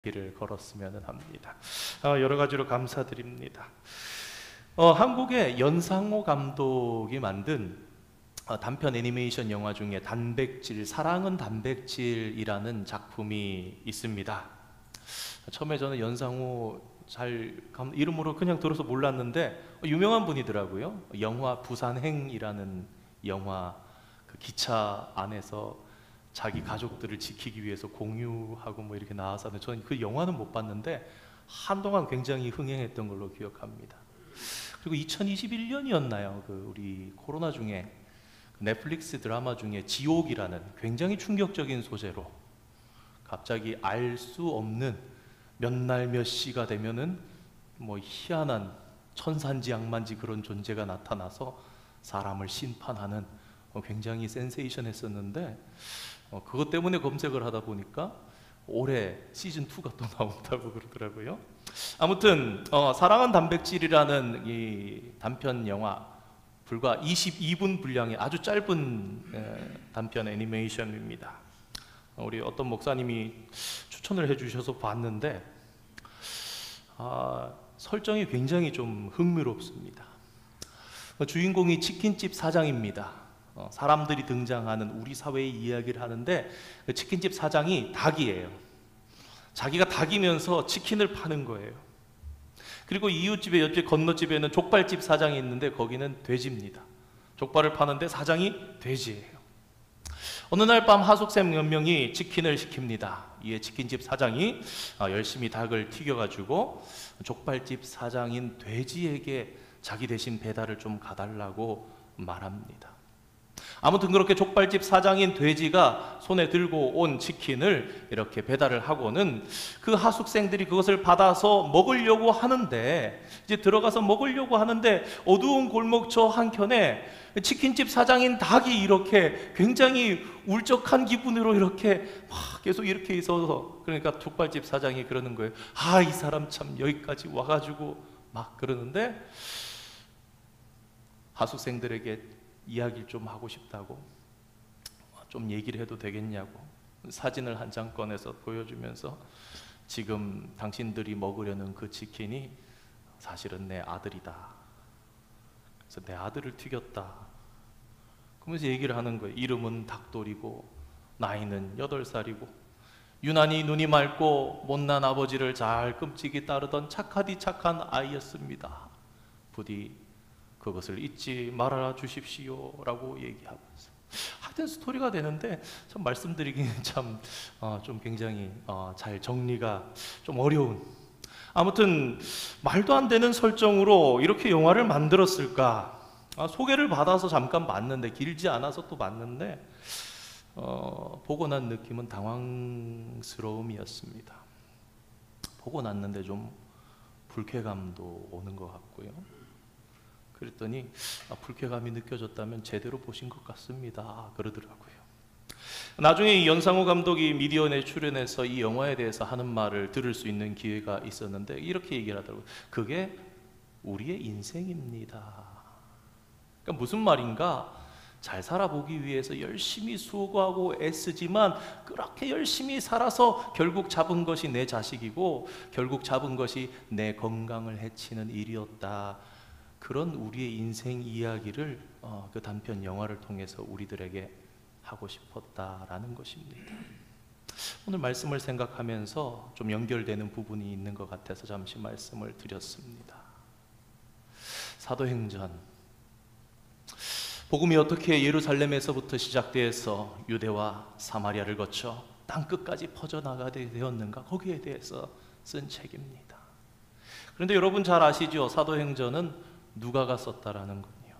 길을 걸었으면 합니다. 여러 가지로 감사드립니다. 한국의 연상호 감독이 만든 단편 애니메이션 영화 중에 단백질, 사랑은 단백질이라는 작품이 있습니다. 처음에 저는 연상호 이름으로 그냥 들어서 몰랐는데 유명한 분이더라고요. 영화 부산행이라는 영화, 그 기차 안에서 자기 가족들을 지키기 위해서 공유하고 뭐 이렇게 나와서 저는 그 영화는 못 봤는데 한동안 굉장히 흥행했던 걸로 기억합니다. 그리고 2021년이었나요? 그 우리 코로나 중에 넷플릭스 드라마 중에 지옥이라는 굉장히 충격적인 소재로 갑자기 알 수 없는 몇 날 몇 시가 되면은 뭐 희한한 천산지 악만지 그런 존재가 나타나서 사람을 심판하는 굉장히 센세이션했었는데 그것 때문에 검색을 하다 보니까 올해 시즌2가 또 나온다고 그러더라고요. 아무튼 사랑은 단백질이라는 이 단편 영화, 불과 22분 분량의 아주 짧은 단편 애니메이션입니다. 우리 어떤 목사님이 추천을 해주셔서 봤는데 설정이 굉장히 좀 흥미롭습니다. 주인공이 치킨집 사장입니다. 사람들이 등장하는 우리 사회의 이야기를 하는데 그 치킨집 사장이 닭이에요. 자기가 닭이면서 치킨을 파는 거예요. 그리고 이웃집에 옆집 건너집에는 족발집 사장이 있는데 거기는 돼지입니다. 족발을 파는데 사장이 돼지예요. 어느 날 밤 하숙생 몇 명이 치킨을 시킵니다. 이에 치킨집 사장이 열심히 닭을 튀겨가지고 족발집 사장인 돼지에게 자기 대신 배달을 좀 가달라고 말합니다. 아무튼 그렇게 족발집 사장인 돼지가 손에 들고 온 치킨을 이렇게 배달을 하고는 그 하숙생들이 그것을 받아서 먹으려고 하는데, 이제 들어가서 먹으려고 하는데 어두운 골목 저 한켠에 치킨집 사장인 닭이 이렇게 굉장히 울적한 기분으로 이렇게 막 계속 이렇게 있어서, 그러니까 족발집 사장이 그러는 거예요. 이 사람 참 여기까지 와가지고 막 그러는데 하숙생들에게 이야기를 좀 하고 싶다고, 좀 얘기를 해도 되겠냐고 사진을 한 장 꺼내서 보여주면서 지금 당신들이 먹으려는 그 치킨이 사실은 내 아들이다. 그래서 내 아들을 튀겼다. 그러면서 얘기를 하는 거예요. 이름은 닭돌이고 나이는 8살이고 유난히 눈이 맑고 못난 아버지를 잘 끔찍이 따르던 착하디 착한 아이였습니다. 부디 그것을 잊지 말아 주십시오 라고 얘기하면서 하여튼 스토리가 되는데 참 말씀드리기는 참 좀 굉장히 잘 정리가 좀 어려운, 아무튼 말도 안 되는 설정으로 이렇게 영화를 만들었을까. 소개를 받아서 잠깐 봤는데, 길지 않아서 또 봤는데 보고 난 느낌은 당황스러움이었습니다. 보고 났는데 좀 불쾌감도 오는 것 같고요. 그랬더니 불쾌감이 느껴졌다면 제대로 보신 것 같습니다 그러더라고요. 나중에 이 연상호 감독이 미디어에 출연해서 이 영화에 대해서 하는 말을 들을 수 있는 기회가 있었는데 이렇게 얘기를 하더라고요. 그게 우리의 인생입니다. 그러니까 무슨 말인가? 잘 살아보기 위해서 열심히 수고하고 애쓰지만 그렇게 열심히 살아서 결국 잡은 것이 내 자식이고 결국 잡은 것이 내 건강을 해치는 일이었다. 그런 우리의 인생 이야기를 그 단편 영화를 통해서 우리들에게 하고 싶었다라는 것입니다. 오늘 말씀을 생각하면서 좀 연결되는 부분이 있는 것 같아서 잠시 말씀을 드렸습니다. 사도행전, 복음이 어떻게 예루살렘에서부터 시작되어서 유대와 사마리아를 거쳐 땅 끝까지 퍼져나가게 되었는가, 거기에 대해서 쓴 책입니다. 그런데 여러분 잘 아시죠? 사도행전은 누가가 썼다라는 건요.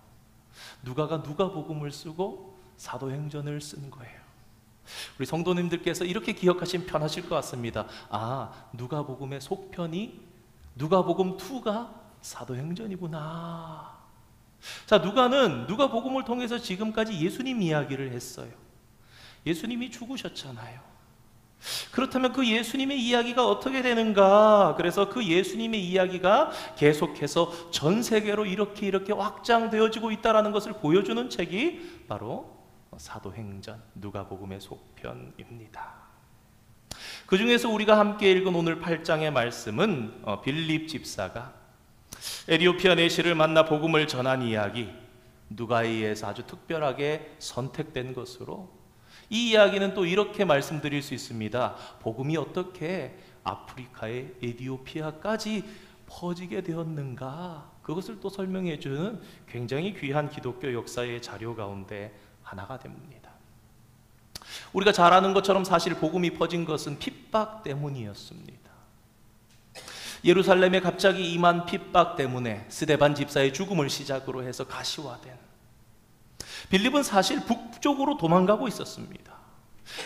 누가가 누가복음을 쓰고 사도행전을 쓴 거예요. 우리 성도님들께서 이렇게 기억하시면 편하실 것 같습니다. 누가복음의 속편이 누가복음 2가 사도행전이구나. 자, 누가는 누가복음을 통해서 지금까지 예수님 이야기를 했어요. 예수님이 죽으셨잖아요. 그렇다면 그 예수님의 이야기가 어떻게 되는가? 그래서 그 예수님의 이야기가 계속해서 전 세계로 이렇게 확장되어지고 있다는 것을 보여주는 책이 바로 사도행전, 누가복음의 속편입니다. 그 중에서 우리가 함께 읽은 오늘 8장의 말씀은 빌립 집사가 에디오피아 내시를 만나 복음을 전한 이야기, 누가에 의해서 아주 특별하게 선택된 것으로, 이 이야기는 또 이렇게 말씀드릴 수 있습니다. 복음이 어떻게 아프리카의 에디오피아까지 퍼지게 되었는가, 그것을 또 설명해 주는 굉장히 귀한 기독교 역사의 자료 가운데 하나가 됩니다. 우리가 잘 아는 것처럼 사실 복음이 퍼진 것은 핍박 때문이었습니다. 예루살렘에 갑자기 임한 핍박 때문에 스데반 집사의 죽음을 시작으로 해서 가시화된, 빌립은 사실 북쪽으로 도망가고 있었습니다.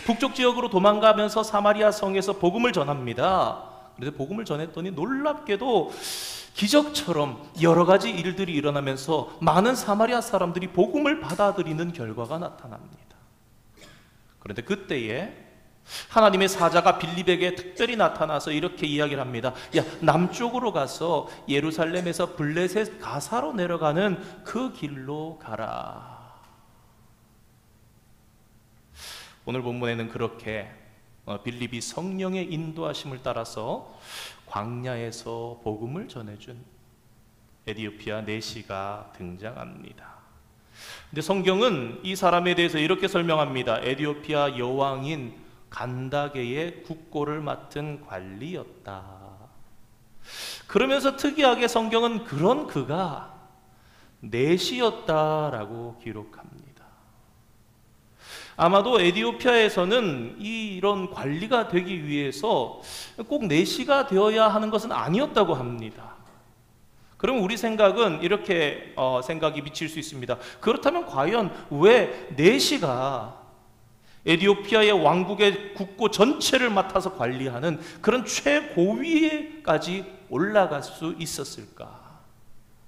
북쪽 지역으로 도망가면서 사마리아 성에서 복음을 전합니다. 그런데 복음을 전했더니 놀랍게도 기적처럼 여러 가지 일들이 일어나면서 많은 사마리아 사람들이 복음을 받아들이는 결과가 나타납니다. 그런데 그때에 하나님의 사자가 빌립에게 특별히 나타나서 이렇게 이야기를 합니다. 야, 남쪽으로 가서 예루살렘에서 블레셋 가사로 내려가는 그 길로 가라. 오늘 본문에는 그렇게 빌립이 성령의 인도하심을 따라서 광야에서 복음을 전해준 에디오피아 내시가 등장합니다. 근데 성경은 이 사람에 대해서 이렇게 설명합니다. 에디오피아 여왕인 간다게의 국고를 맡은 관리였다. 그러면서 특이하게 성경은 그런 그가 내시였다라고 기록합니다. 아마도 에디오피아에서는 이런 관리가 되기 위해서 꼭 내시가 되어야 하는 것은 아니었다고 합니다. 그럼 우리 생각은 이렇게 생각이 미칠 수 있습니다. 그렇다면 과연 왜 내시가 에디오피아의 왕국의 국고 전체를 맡아서 관리하는 그런 최고위에까지 올라갈 수 있었을까?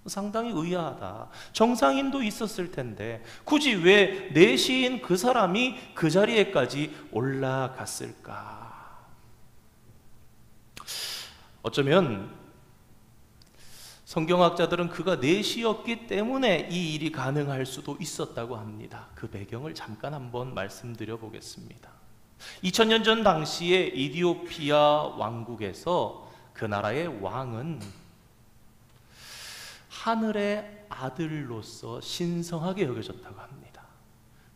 상당히 의아하다. 정상인도 있었을 텐데 굳이 왜 내시인 그 사람이 그 자리에까지 올라갔을까? 어쩌면 성경학자들은 그가 내시였기 때문에 이 일이 가능할 수도 있었다고 합니다. 그 배경을 잠깐 한번 말씀드려 보겠습니다. 2000년 전 당시에 이디오피아 왕국에서 그 나라의 왕은 하늘의 아들로서 신성하게 여겨졌다고 합니다.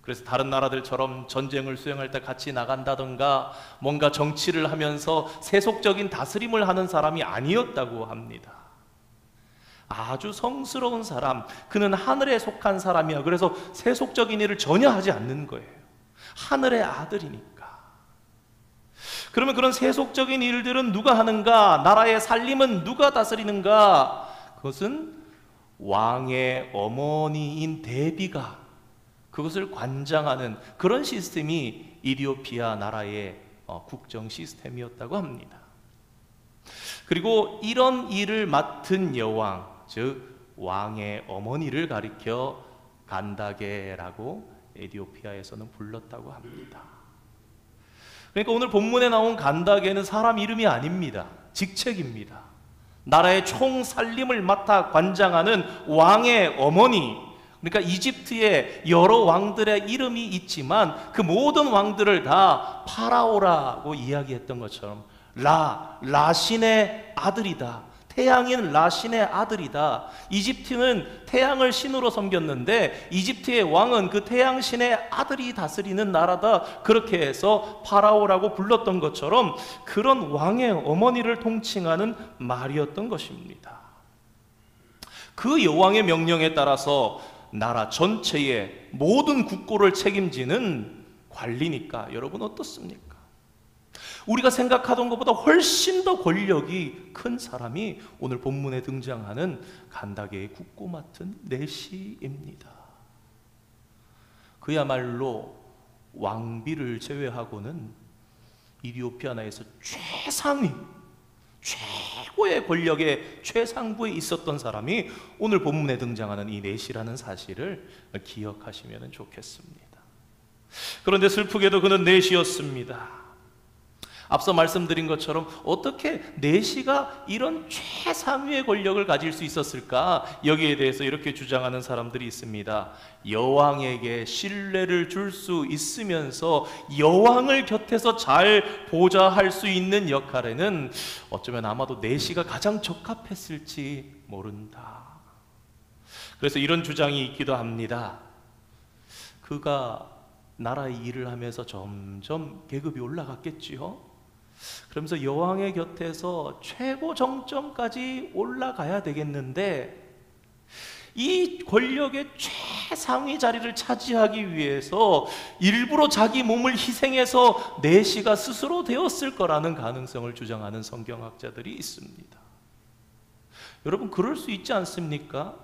그래서 다른 나라들처럼 전쟁을 수행할 때 같이 나간다던가 뭔가 정치를 하면서 세속적인 다스림을 하는 사람이 아니었다고 합니다. 아주 성스러운 사람, 그는 하늘에 속한 사람이야. 그래서 세속적인 일을 전혀 하지 않는 거예요. 하늘의 아들이니까. 그러면 그런 세속적인 일들은 누가 하는가? 나라의 살림은 누가 다스리는가? 그것은 왕의 어머니인 데비가 그것을 관장하는 그런 시스템이 이디오피아 나라의 국정 시스템이었다고 합니다. 그리고 이런 일을 맡은 여왕, 즉 왕의 어머니를 가리켜 간다게라고 에디오피아에서는 불렀다고 합니다. 그러니까 오늘 본문에 나온 간다게는 사람 이름이 아닙니다. 직책입니다. 나라의 총살림을 맡아 관장하는 왕의 어머니, 그러니까 이집트에 여러 왕들의 이름이 있지만 그 모든 왕들을 다 파라오라고 이야기했던 것처럼 라신의 아들이다. 태양인 라신의 아들이다. 이집트는 태양을 신으로 섬겼는데 이집트의 왕은 그 태양신의 아들이 다스리는 나라다. 그렇게 해서 파라오라고 불렀던 것처럼 그런 왕의 어머니를 통칭하는 말이었던 것입니다. 그 여왕의 명령에 따라서 나라 전체의 모든 국고를 책임지는 관리니까 여러분 어떻습니까? 우리가 생각하던 것보다 훨씬 더 권력이 큰 사람이 오늘 본문에 등장하는 간다게의 국고 맡은 내시입니다. 그야말로 왕비를 제외하고는 이디오피아 나라에서 최고의 권력의 최상부에 있었던 사람이 오늘 본문에 등장하는 이 내시라는 사실을 기억하시면 좋겠습니다. 그런데 슬프게도 그는 내시였습니다. 앞서 말씀드린 것처럼 어떻게 내시가 이런 최상위의 권력을 가질 수 있었을까? 여기에 대해서 이렇게 주장하는 사람들이 있습니다. 여왕에게 신뢰를 줄 수 있으면서 여왕을 곁에서 잘 보좌할 수 있는 역할에는 어쩌면 아마도 내시가 가장 적합했을지 모른다. 그래서 이런 주장이 있기도 합니다. 그가 나라의 일을 하면서 점점 계급이 올라갔겠지요. 그러면서 여왕의 곁에서 최고 정점까지 올라가야 되겠는데, 이 권력의 최상위 자리를 차지하기 위해서 일부러 자기 몸을 희생해서 내시가 스스로 되었을 거라는 가능성을 주장하는 성경학자들이 있습니다. 여러분, 그럴 수 있지 않습니까?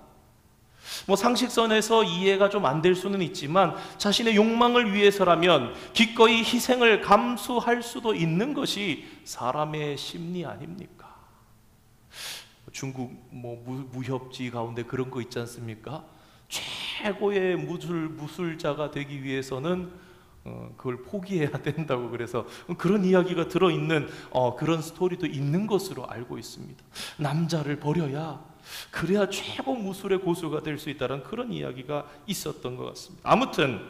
상식선에서 이해가 좀 안 될 수는 있지만 자신의 욕망을 위해서라면 기꺼이 희생을 감수할 수도 있는 것이 사람의 심리 아닙니까? 중국 무협지 가운데 그런 거 있지 않습니까? 최고의 무술자가 되기 위해서는 그걸 포기해야 된다고, 그래서 그런 이야기가 들어있는 그런 스토리도 있는 것으로 알고 있습니다. 남자를 버려야 그래야 최고 무술의 고수가 될 수 있다는 그런 이야기가 있었던 것 같습니다. 아무튼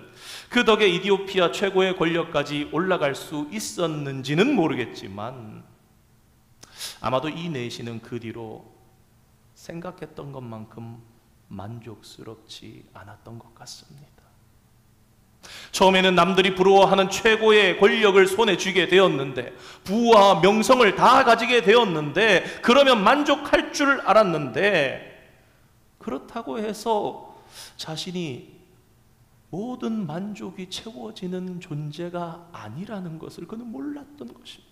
그 덕에 이디오피아 최고의 권력까지 올라갈 수 있었는지는 모르겠지만 아마도 이 내시는 그 뒤로 생각했던 것만큼 만족스럽지 않았던 것 같습니다. 처음에는 남들이 부러워하는 최고의 권력을 손에 쥐게 되었는데, 부와 명성을 다 가지게 되었는데, 그러면 만족할 줄 알았는데, 그렇다고 해서 자신이 모든 만족이 채워지는 존재가 아니라는 것을 그는 몰랐던 것입니다.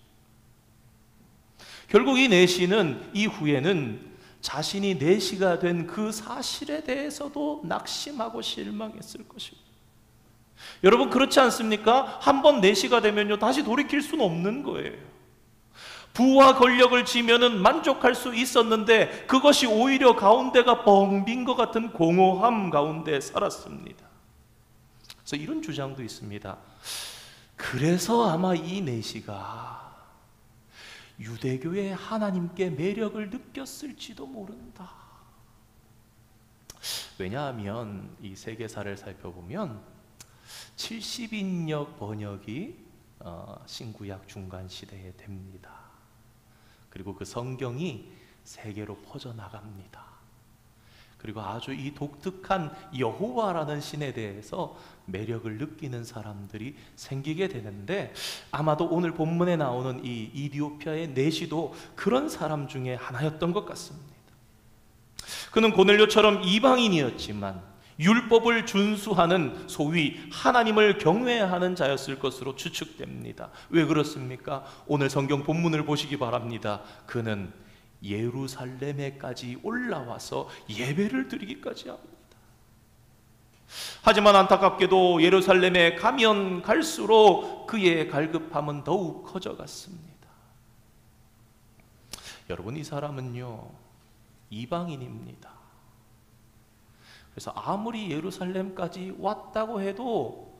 결국 이 내시는 이후에는 자신이 내시가 된 그 사실에 대해서도 낙심하고 실망했을 것입니다. 여러분, 그렇지 않습니까? 한번 내시가 되면요, 다시 돌이킬 수는 없는 거예요. 부와 권력을 쥐면은 만족할 수 있었는데 그것이 오히려 가운데가 뻥 빈 것 같은 공허함 가운데 살았습니다. 그래서 이런 주장도 있습니다. 그래서 아마 이 내시가 유대교의 하나님께 매력을 느꼈을지도 모른다. 왜냐하면 이 세계사를 살펴보면 70인역 번역이 신구약 중간 시대에 됩니다. 그리고 그 성경이 세계로 퍼져나갑니다. 그리고 아주 이 독특한 여호와라는 신에 대해서 매력을 느끼는 사람들이 생기게 되는데, 아마도 오늘 본문에 나오는 이 이디오피아의 내시도 그런 사람 중에 하나였던 것 같습니다. 그는 고넬료처럼 이방인이었지만 율법을 준수하는 소위 하나님을 경외하는 자였을 것으로 추측됩니다. 왜 그렇습니까? 오늘 성경 본문을 보시기 바랍니다. 그는 예루살렘에까지 올라와서 예배를 드리기까지 합니다. 하지만 안타깝게도 예루살렘에 가면 갈수록 그의 갈급함은 더욱 커져갔습니다. 여러분, 이 사람은요, 이방인입니다. 그래서 아무리 예루살렘까지 왔다고 해도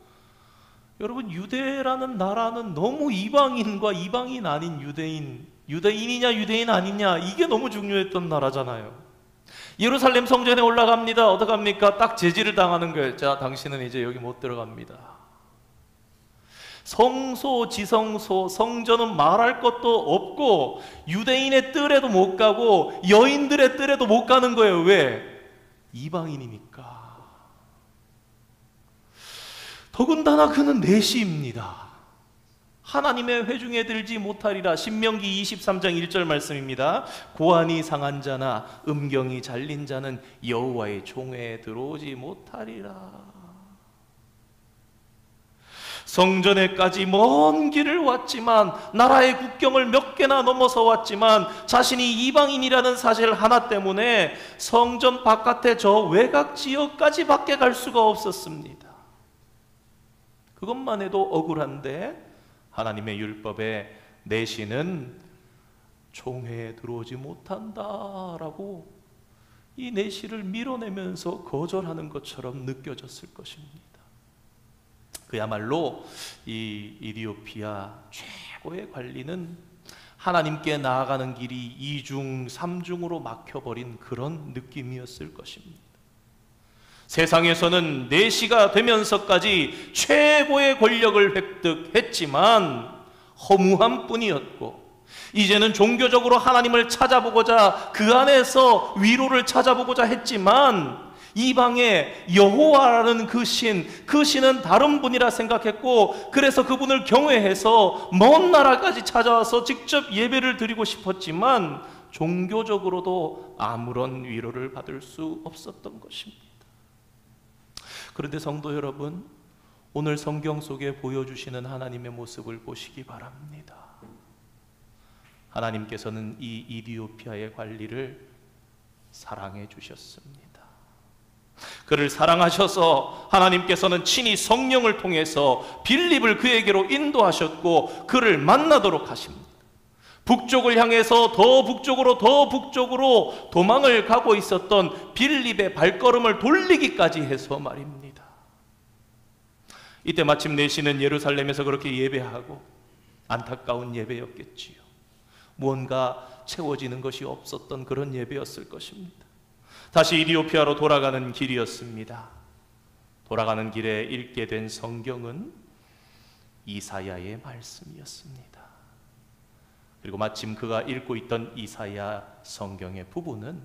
여러분, 유대라는 나라는 너무 이방인과 이방인 아닌 유대인이냐 유대인 아니냐, 이게 너무 중요했던 나라잖아요. 예루살렘 성전에 올라갑니다. 어떡합니까? 딱 제지를 당하는 거예요. 자, 당신은 이제 여기 못 들어갑니다. 성소, 지성소, 성전은 말할 것도 없고 유대인의 뜰에도 못 가고 여인들의 뜰에도 못 가는 거예요. 왜? 이방인이니까. 더군다나 그는 내시입니다. 하나님의 회중에 들지 못하리라. 신명기 23장 1절 말씀입니다. 고안이 상한 자나 음경이 잘린 자는 여호와의 총회에 들어오지 못하리라. 성전에까지 먼 길을 왔지만, 나라의 국경을 몇 개나 넘어서 왔지만 자신이 이방인이라는 사실 하나 때문에 성전 바깥에 저 외곽 지역까지 밖에 갈 수가 없었습니다. 그것만 해도 억울한데 하나님의 율법에 내시는 총회에 들어오지 못한다라고 이 내시를 밀어내면서 거절하는 것처럼 느껴졌을 것입니다. 그야말로 이 이디오피아 최고의 관리는 하나님께 나아가는 길이 2중, 3중으로 막혀버린 그런 느낌이었을 것입니다. 세상에서는 내시가 되면서까지 최고의 권력을 획득했지만 허무한 뿐이었고, 이제는 종교적으로 하나님을 찾아보고자 그 안에서 위로를 찾아보고자 했지만 이방의 여호와라는 그 신은 다른 분이라 생각했고, 그래서 그분을 경외해서 먼 나라까지 찾아와서 직접 예배를 드리고 싶었지만 종교적으로도 아무런 위로를 받을 수 없었던 것입니다. 그런데 성도 여러분, 오늘 성경 속에 보여주시는 하나님의 모습을 보시기 바랍니다. 하나님께서는 이 이디오피아의 관리를 사랑해 주셨습니다. 그를 사랑하셔서 하나님께서는 친히 성령을 통해서 빌립을 그에게로 인도하셨고 그를 만나도록 하십니다. 북쪽을 향해서 더 북쪽으로 도망을 가고 있었던 빌립의 발걸음을 돌리기까지 해서 말입니다. 이때 마침 내시는 예루살렘에서 그렇게 예배하고 안타까운 예배였겠지요. 무언가 채워지는 것이 없었던 그런 예배였을 것입니다. 다시 이디오피아로 돌아가는 길이었습니다. 돌아가는 길에 읽게 된 성경은 이사야의 말씀이었습니다. 그리고 마침 그가 읽고 있던 이사야 성경의 부분은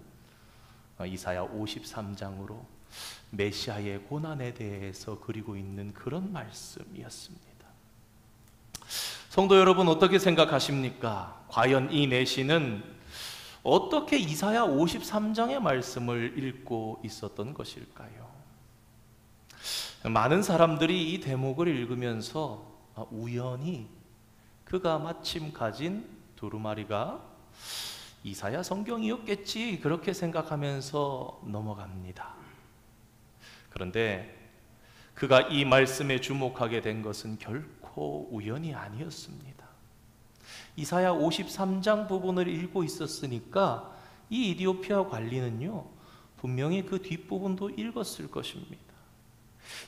이사야 53장으로 메시아의 고난에 대해서 그리고 있는 그런 말씀이었습니다. 성도 여러분, 어떻게 생각하십니까? 과연 이 내시는 어떻게 이사야 53장의 말씀을 읽고 있었던 것일까요? 많은 사람들이 이 대목을 읽으면서 우연히 그가 마침 가진 두루마리가 이사야 성경이었겠지, 그렇게 생각하면서 넘어갑니다. 그런데 그가 이 말씀에 주목하게 된 것은 결코 우연이 아니었습니다. 이사야 53장 부분을 읽고 있었으니까 이 이디오피아 관리는요, 분명히 그 뒷부분도 읽었을 것입니다.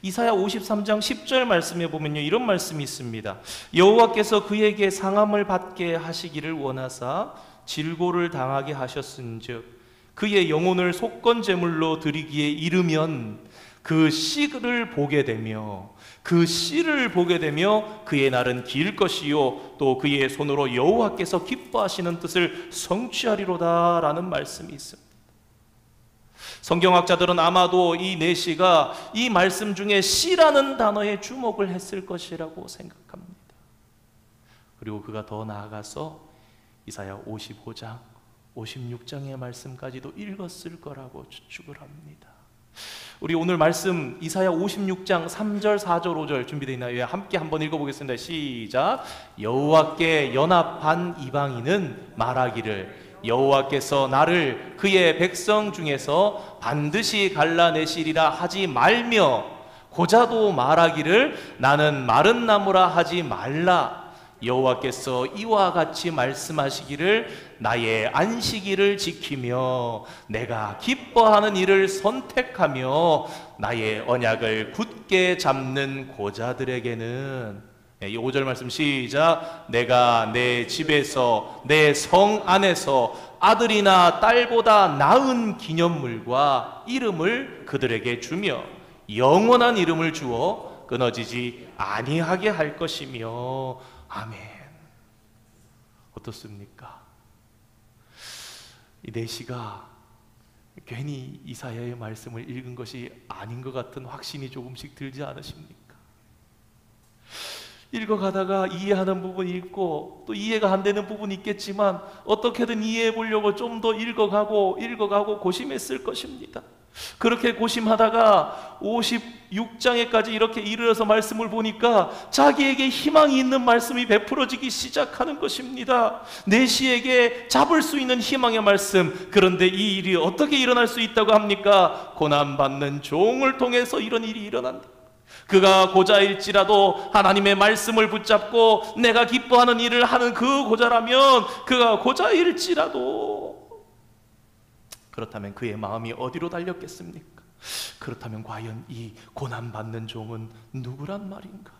이사야 53장 10절 말씀에 보면요, 이런 말씀이 있습니다. 여호와께서 그에게 상함을 받게 하시기를 원하사 질고를 당하게 하셨은즉 그의 영혼을 속건제물로 드리기에 이르면 그 씨를 보게 되며 그의 날은 길 것이요 또 그의 손으로 여호와께서 기뻐하시는 뜻을 성취하리로다 라는 말씀이 있습니다. 성경학자들은 아마도 이 내시가 이 말씀 중에 씨라는 단어에 주목을 했을 것이라고 생각합니다. 그리고 그가 더 나아가서 이사야 55장, 56장의 말씀까지도 읽었을 거라고 추측을 합니다. 우리 오늘 말씀 이사야 56장 3절, 4절, 5절 준비되어 있나요? 함께 한번 읽어보겠습니다. 시작. 여호와께 연합한 이방인은 말하기를 여호와께서 나를 그의 백성 중에서 반드시 갈라내시리라 하지 말며 고자도 말하기를 나는 마른 나무라 하지 말라. 여호와께서 이와 같이 말씀하시기를 나의 안식일을 지키며 내가 기뻐하는 일을 선택하며 나의 언약을 굳게 잡는 고자들에게는, 이 5절 말씀 시작. 내가 내 집에서 내 성 안에서 아들이나 딸보다 나은 기념물과 이름을 그들에게 주며 영원한 이름을 주어 끊어지지 아니하게 할 것이며. 아멘. 어떻습니까? 이 내시가 괜히 이사야의 말씀을 읽은 것이 아닌 것 같은 확신이 조금씩 들지 않으십니까? 읽어가다가 이해하는 부분이 있고 또 이해가 안 되는 부분이 있겠지만 어떻게든 이해해 보려고 좀 더 읽어가고 고심했을 것입니다. 그렇게 고심하다가 56장에까지 이렇게 이르러서 말씀을 보니까 자기에게 희망이 있는 말씀이 베풀어지기 시작하는 것입니다. 내시에게 잡을 수 있는 희망의 말씀. 그런데 이 일이 어떻게 일어날 수 있다고 합니까? 고난받는 종을 통해서 이런 일이 일어난다. 그가 고자일지라도 하나님의 말씀을 붙잡고 내가 기뻐하는 일을 하는 그 고자라면, 그가 고자일지라도, 그렇다면 그의 마음이 어디로 달렸겠습니까? 그렇다면 과연 이 고난받는 종은 누구란 말인가?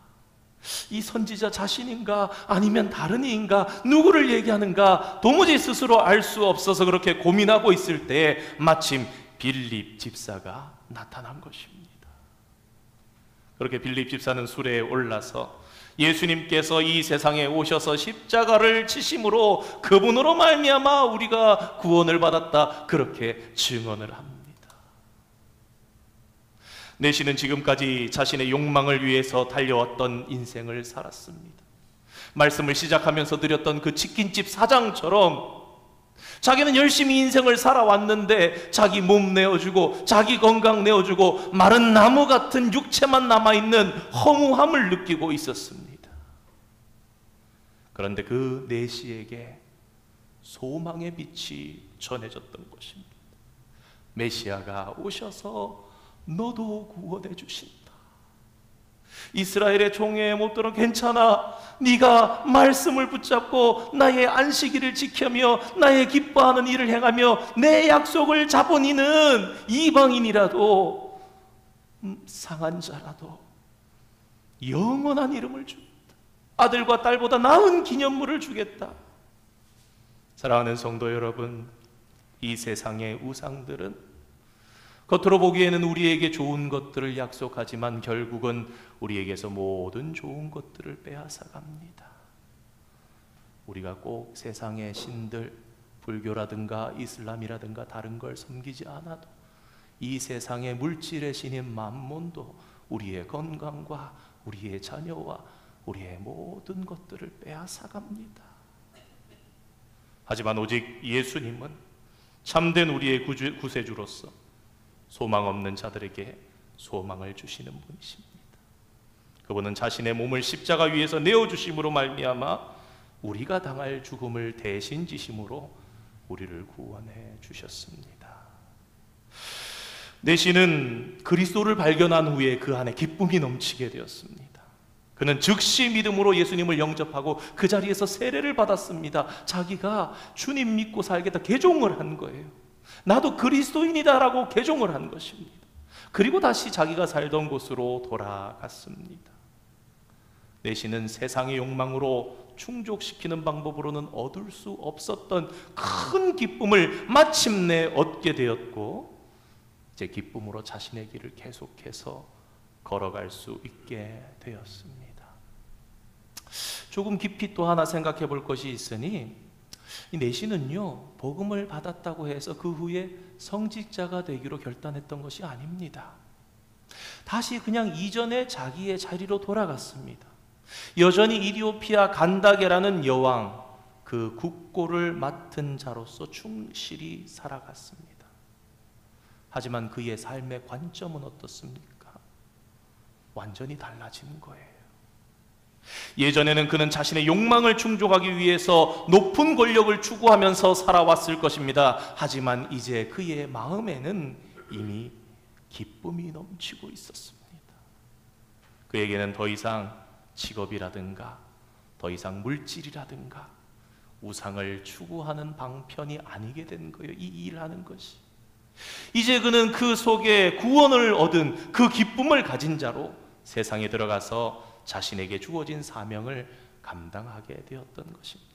이 선지자 자신인가 아니면 다른 이인가 누구를 얘기하는가 도무지 스스로 알 수 없어서 그렇게 고민하고 있을 때 마침 빌립 집사가 나타난 것입니다. 그렇게 빌립 집사는 수레에 올라서 예수님께서 이 세상에 오셔서 십자가를 지심으로 그분으로 말미암아 우리가 구원을 받았다, 그렇게 증언을 합니다. 내시는 지금까지 자신의 욕망을 위해서 달려왔던 인생을 살았습니다. 말씀을 시작하면서 드렸던 그 치킨집 사장처럼 자기는 열심히 인생을 살아왔는데 자기 몸 내어주고 자기 건강 내어주고 마른 나무 같은 육체만 남아있는 허무함을 느끼고 있었습니다. 그런데 그 내시에게 소망의 빛이 전해졌던 것입니다. 메시아가 오셔서 너도 구원해 주신다. 이스라엘의 종의 못들은 괜찮아. 네가 말씀을 붙잡고 나의 안식일을 지키며 나의 기뻐하는 일을 행하며 내 약속을 잡은 이는 이방인이라도 상한 자라도 영원한 이름을 주겠다. 아들과 딸보다 나은 기념물을 주겠다. 사랑하는 성도 여러분, 이 세상의 우상들은 겉으로 보기에는 우리에게 좋은 것들을 약속하지만 결국은 우리에게서 모든 좋은 것들을 빼앗아갑니다. 우리가 꼭 세상의 신들, 불교라든가 이슬람이라든가 다른 걸 섬기지 않아도 이 세상의 물질의 신인 맘몬도 우리의 건강과 우리의 자녀와 우리의 모든 것들을 빼앗아갑니다. 하지만 오직 예수님은 참된 우리의 구세주로서 소망 없는 자들에게 소망을 주시는 분이십니다. 그분은 자신의 몸을 십자가 위에서 내어주심으로 말미암아 우리가 당할 죽음을 대신 지심으로 우리를 구원해 주셨습니다. 내시는 그리스도를 발견한 후에 그 안에 기쁨이 넘치게 되었습니다. 그는 즉시 믿음으로 예수님을 영접하고 그 자리에서 세례를 받았습니다. 자기가 주님 믿고 살겠다 개종을 한 거예요. 나도 그리스도인이다라고 개종을 한 것입니다. 그리고 다시 자기가 살던 곳으로 돌아갔습니다. 내시는 세상의 욕망으로 충족시키는 방법으로는 얻을 수 없었던 큰 기쁨을 마침내 얻게 되었고, 이제 기쁨으로 자신의 길을 계속해서 걸어갈 수 있게 되었습니다. 조금 깊이 또 하나 생각해 볼 것이 있으니, 이 내시는요 복음을 받았다고 해서 그 후에 성직자가 되기로 결단했던 것이 아닙니다. 다시 그냥 이전의 자기의 자리로 돌아갔습니다. 여전히 이디오피아 간다게라는 여왕 그 국고를 맡은 자로서 충실히 살아갔습니다. 하지만 그의 삶의 관점은 어떻습니까? 완전히 달라진 거예요. 예전에는 그는 자신의 욕망을 충족하기 위해서 높은 권력을 추구하면서 살아왔을 것입니다. 하지만 이제 그의 마음에는 이미 기쁨이 넘치고 있었습니다. 그에게는 더 이상 직업이라든가 더 이상 물질이라든가 우상을 추구하는 방편이 아니게 된 거예요. 이 일하는 것이. 이제 그는 그 속에 구원을 얻은 그 기쁨을 가진 자로 세상에 들어가서 자신에게 주어진 사명을 감당하게 되었던 것입니다.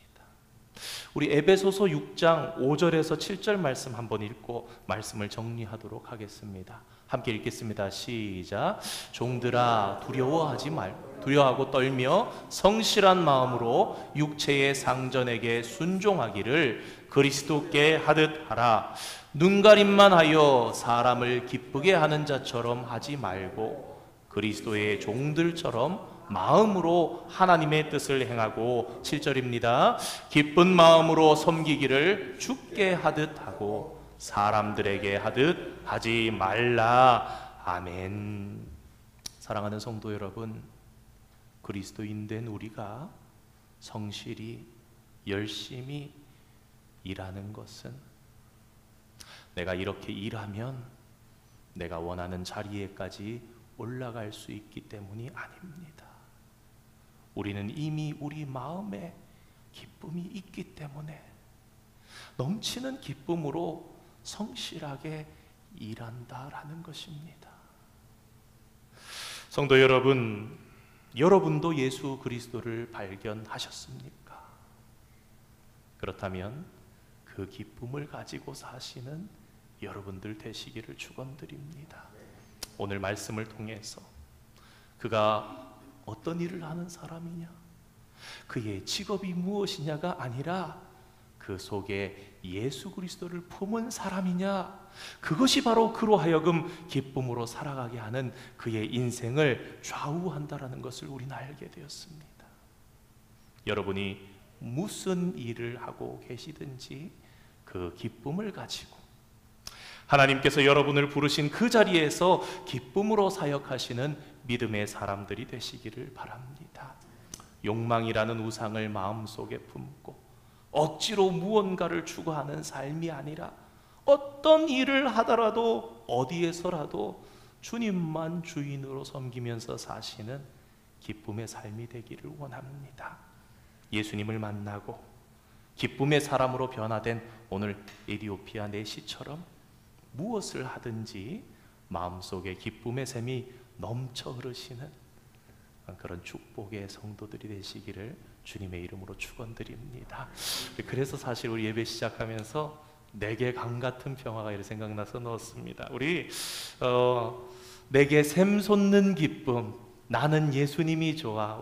우리 에베소서 6장 5절에서 7절 말씀 한번 읽고 말씀을 정리하도록 하겠습니다. 함께 읽겠습니다. 시작. 종들아 두려워하고 떨며 성실한 마음으로 육체의 상전에게 순종하기를 그리스도께 하듯 하라. 눈가림만 하여 사람을 기쁘게 하는 자처럼 하지 말고 그리스도의 종들처럼 마음으로 하나님의 뜻을 행하고, 7절입니다. 기쁜 마음으로 섬기기를 주께 하듯 하고 사람들에게 하듯 하지 말라. 아멘. 사랑하는 성도 여러분, 그리스도인 된 우리가 성실히 열심히 일하는 것은 내가 이렇게 일하면 내가 원하는 자리에까지 올라갈 수 있기 때문이 아닙니다. 우리는 이미 우리 마음에 기쁨이 있기 때문에 넘치는 기쁨으로 성실하게 일한다라는 것입니다. 성도 여러분, 여러분도 예수 그리스도를 발견하셨습니까? 그렇다면 그 기쁨을 가지고 사시는 여러분들 되시기를 축원드립니다. 오늘 말씀을 통해서 그가 어떤 일을 하는 사람이냐, 그의 직업이 무엇이냐가 아니라 그 속에 예수 그리스도를 품은 사람이냐, 그것이 바로 그로 하여금 기쁨으로 살아가게 하는 그의 인생을 좌우한다라는 것을 우리는 알게 되었습니다. 여러분이 무슨 일을 하고 계시든지 그 기쁨을 가지고 하나님께서 여러분을 부르신 그 자리에서 기쁨으로 사역하시는 믿음의 사람들이 되시기를 바랍니다. 욕망이라는 우상을 마음속에 품고 억지로 무언가를 추구하는 삶이 아니라 어떤 일을 하더라도 어디에서라도 주님만 주인으로 섬기면서 사시는 기쁨의 삶이 되기를 원합니다. 예수님을 만나고 기쁨의 사람으로 변화된 오늘 에디오피아 내시처럼 무엇을 하든지 마음속에 기쁨의 샘이 넘쳐 흐르시는 그런 축복의 성도들이 되시기를 주님의 이름으로 축원드립니다. 그래서 사실 우리 예배 시작하면서 내게 강 같은 평화가 이렇게 생각나서 넣었습니다. 우리 내게 샘 솟는 기쁨, 나는 예수님이 좋아.